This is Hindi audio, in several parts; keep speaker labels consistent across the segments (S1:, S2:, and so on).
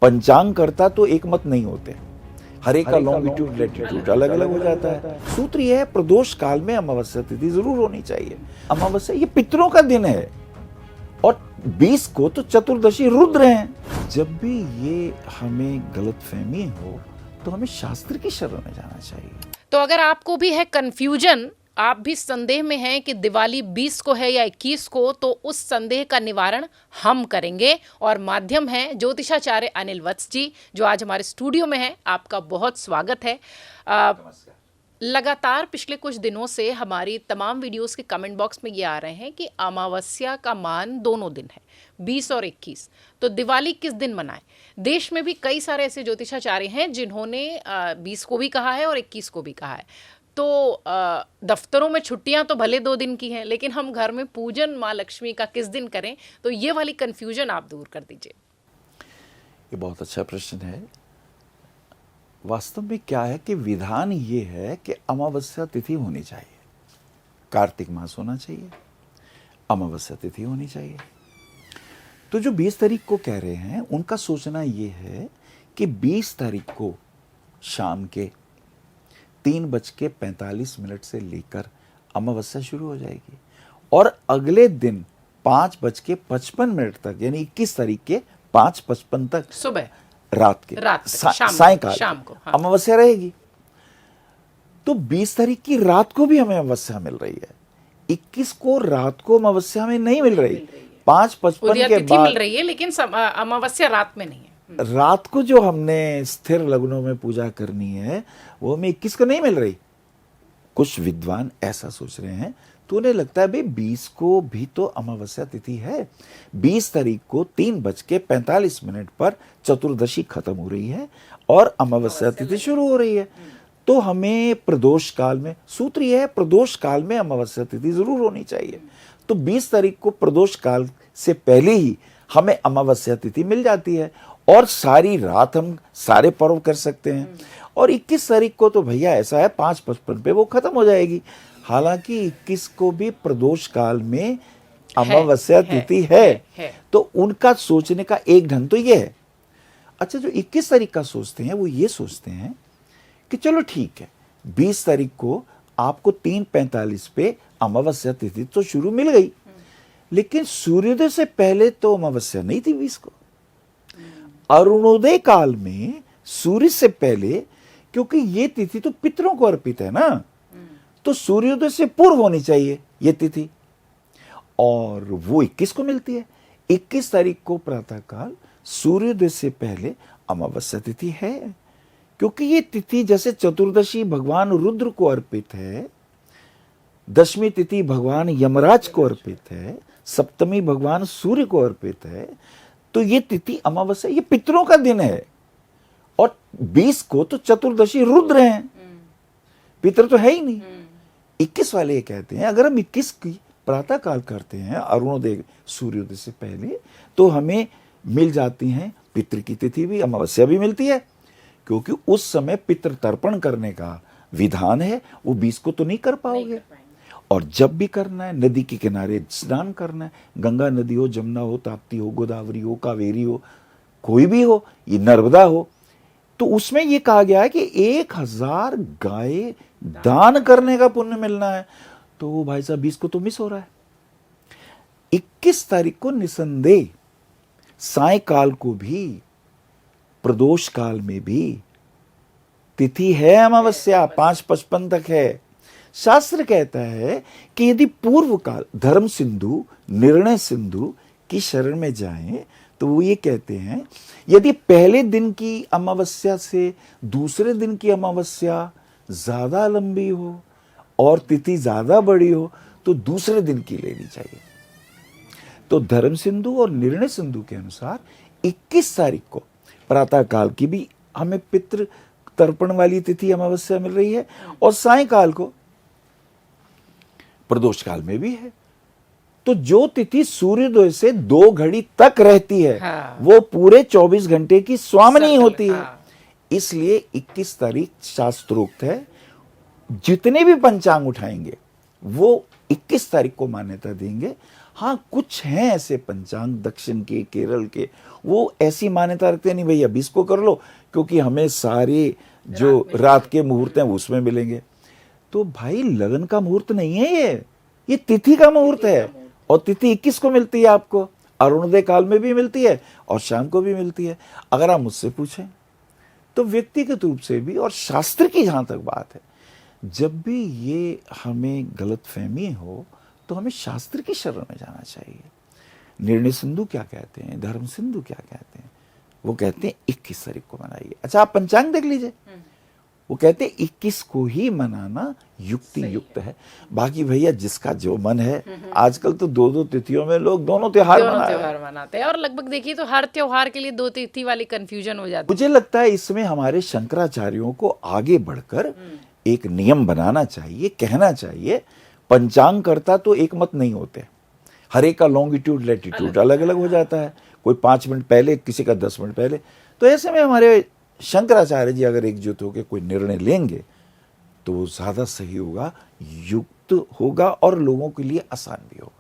S1: पंचांग करता तो एक मत नहीं होते, हर एक का लॉन्गिट्यूड लैटिट्यूड अलग अलग हो जाता है। सूत्र यह है, प्रदोष काल में अमावस्या तिथि जरूर होनी चाहिए। अमावस्या ये पितरों का दिन है और 20 को तो चतुर्दशी रुद्र हैं। जब भी ये हमें गलतफहमी हो तो हमें शास्त्र की शरण में जाना चाहिए।
S2: तो अगर आपको भी है कंफ्यूजन, आप भी संदेह में हैं कि दिवाली 20 को है या 21 को, तो उस संदेह का निवारण हम करेंगे। और माध्यम है ज्योतिषाचार्य अनिल वत्स जी, जो आज हमारे स्टूडियो में हैं। आपका बहुत स्वागत है। लगातार पिछले कुछ दिनों से हमारी तमाम वीडियोस के कमेंट बॉक्स में ये आ रहे हैं कि अमावस्या का मान दोनों दिन है, 20 और 21, तो दिवाली किस दिन मनाएं। देश में भी कई सारे ऐसे ज्योतिषाचार्य हैं जिन्होंने 20 को भी कहा है और 21 को भी कहा है। तो दफ्तरों में छुट्टियां तो भले 2 दिन की हैं, लेकिन हम घर में पूजन माँ लक्ष्मी का किस दिन करें, तो ये वाली कंफ्यूजन आप दूर कर दीजिए।
S1: ये बहुत अच्छा प्रश्न है। वास्तव में क्या है कि विधान ये है कि अमावस्या तिथि होनी चाहिए, कार्तिक मास होना चाहिए, अमावस्या तिथि होनी चाहिए। तो जो 20 तारीख को कह रहे हैं उनका सोचना ये है कि 20 तारीख को शाम के 3:45 से लेकर अमावस्या शुरू हो जाएगी और अगले दिन 5:55 तक, यानी 21 तारीख के 5:55 तक
S2: सुबह
S1: रात के सायंकाल
S2: शाम को हाँ।
S1: अमावस्या रहेगी। तो 20 तारीख की रात को भी हमें अमावस्या मिल रही है, 21 को रात को अमावस्या में नहीं मिल रही। 5:55 के बाद
S2: मिल रही है, लेकिन अमावस्या रात में नहीं है।
S1: रात को जो हमने स्थिर लग्नों में पूजा करनी है वो हमें 21 को नहीं मिल रही। कुछ विद्वान ऐसा सोच रहे हैं, तो उन्हें लगता है भाई 20 को भी तो अमावस्या तिथि है, 20 तारीख को 3:45 पर चतुर्दशी खत्म हो रही है और अमावस्या तिथि शुरू हो रही है। तो हमें प्रदोष काल में, सूत्र यह है, प्रदोष काल में अमावस्या तिथि जरूर होनी चाहिए। तो 20 तारीख को प्रदोष काल से पहले ही हमें अमावस्या तिथि मिल जाती है और सारी रात हम सारे पर्व कर सकते हैं। और 21 तारीख को तो भैया ऐसा है 5:55 पे वो खत्म हो जाएगी। हालांकि 21 को भी प्रदोष काल में अमावस्या तिथि है। तो उनका सोचने का एक ढंग तो ये है। अच्छा, जो 21 तारीख का सोचते हैं वो ये सोचते हैं कि चलो ठीक है, 20 तारीख को आपको 3:45 पे अमावस्या तिथि तो शुरू मिल गई, लेकिन सूर्योदय से पहले तो अमावस्या नहीं थी 20 को। अरुणोदय काल में सूर्य से पहले, क्योंकि ये तिथि तो पितरों को अर्पित है ना, तो सूर्योदय से पूर्व होनी चाहिए ये तिथि, और वो 21 को मिलती है। 21 तारीख को प्रातःकाल सूर्योदय से पहले अमावस्या तिथि है। क्योंकि ये तिथि जैसे चतुर्दशी भगवान रुद्र को अर्पित है, दशमी तिथि भगवान यमराज को अर्पित है, सप्तमी भगवान सूर्य को अर्पित है, तो ये तिथि अमावस्या ये पितरों का दिन है। और 20 को तो चतुर्दशी रुद्र हैं, पितर तो है ही नहीं। 21 वाले ये कहते हैं अगर हम 21 की प्रातः काल करते हैं अरुणोदय सूर्योदय से पहले, तो हमें मिल जाती हैं पितृ की तिथि भी, अमावस्या भी मिलती है। क्योंकि उस समय पितृ तर्पण करने का विधान है, वो 20 को तो नहीं कर पाओगे। और जब भी करना है, नदी के किनारे स्नान करना है, गंगा नदी हो, जमुना हो, ताप्ती हो, गोदावरी हो, कावेरी हो, कोई भी हो, ये नर्मदा हो, तो उसमें ये कहा गया है कि 1000 गाय दान करने का पुण्य मिलना है। तो भाई साहब 20 को तो मिस हो रहा है। 21 तारीख को निसंदेह सायकाल को भी, प्रदोष काल में भी तिथि है अमावस्या, 5:55 तक है। शास्त्र कहता है कि यदि पूर्व काल धर्म सिंधु, निर्णय सिंधु की शरण में जाएं, तो वो ये कहते हैं यदि पहले दिन की अमावस्या से दूसरे दिन की अमावस्या ज्यादा लंबी हो और तिथि ज्यादा बड़ी हो तो दूसरे दिन की लेनी चाहिए। तो धर्म सिंधु और निर्णय सिंधु के अनुसार 21 तारीख को प्रातः काल की भी हमें पितृ तर्पण वाली तिथि अमावस्या मिल रही है और सायंकाल को प्रदोष काल में भी है। तो जो तिथि सूर्योदय से 2 घड़ी तक रहती है,
S2: हाँ।
S1: वो पूरे 24 घंटे की स्वामिनी होती है। इसलिए 21 तारीख शास्त्रोक्त है। जितने भी पंचांग उठाएंगे वो 21 तारीख को मान्यता देंगे। हाँ, कुछ हैं ऐसे पंचांग दक्षिण के, केरल के, वो ऐसी मान्यता रखते हैं, नहीं भैया 20 को कर लो क्योंकि हमें सारे जो रात के मुहूर्त हैं उसमें मिलेंगे। तो भाई लगन का मुहूर्त नहीं है ये तिथि का मुहूर्त है। और तिथि 21 को मिलती है आपको, अरुणोदय काल में भी मिलती है और शाम को भी मिलती है। अगर आप मुझसे पूछें तो व्यक्तिगत रूप से भी और शास्त्र की जहां तक बात है, जब भी ये हमें गलतफहमी हो तो हमें शास्त्र की शरण में जाना चाहिए। निर्णय सिंधु क्या कहते हैं, धर्म सिंधु क्या कहते हैं? वो कहते हैं 21 तारीख को मनाइए। अच्छा, आप पंचांग देख लीजिए, वो कहते हैं 21 को ही मनाना युक्ति युक्त है। बाकी भैया जिसका जो मन है, आजकल तो 2-2 तिथियों में लोग दोनों त्योहार
S2: मनाते हैं और लगभग देखिए तो हर त्योहार के लिए 2 तिथि वाली कंफ्यूजन हो जाती है।
S1: मुझे लगता है इसमें हमारे शंकराचार्यों को आगे बढ़कर एक नियम बनाना चाहिए, कहना चाहिए पंचांग करता तो एक मत नहीं होते, हर एक का लॉन्गिट्यूड लैटिट्यूड अलग अलग हो जाता है, कोई 5 मिनट पहले, किसी का 10 मिनट पहले। तो ऐसे में हमारे शंकराचार्य जी अगर एकजुट होकर कोई निर्णय लेंगे तो वो ज्यादा सही होगा, युक्त होगा और लोगों के लिए आसान भी होगा।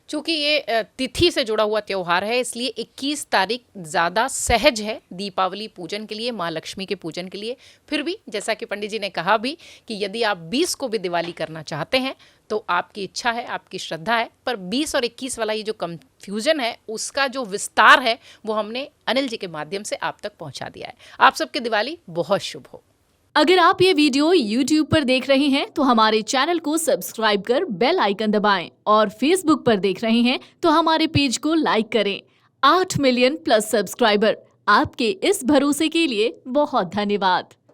S2: चूंकि ये तिथि से जुड़ा हुआ त्योहार है इसलिए 21 तारीख ज़्यादा सहज है दीपावली पूजन के लिए, माँ लक्ष्मी के पूजन के लिए। फिर भी जैसा कि पंडित जी ने कहा भी कि यदि आप 20 को भी दिवाली करना चाहते हैं तो आपकी इच्छा है, आपकी श्रद्धा है, पर 20 और 21 वाला ये जो कंफ्यूजन है उसका जो विस्तार है वो हमने अनिल जी के माध्यम से आप तक पहुँचा दिया है। आप सबकी दिवाली बहुत शुभ हो।
S3: अगर आप ये वीडियो YouTube पर देख रहे हैं तो हमारे चैनल को सब्सक्राइब कर बेल आइकन दबाएं और Facebook पर देख रहे हैं तो हमारे पेज को लाइक करें। 8 मिलियन प्लस सब्सक्राइबर, आपके इस भरोसे के लिए बहुत धन्यवाद।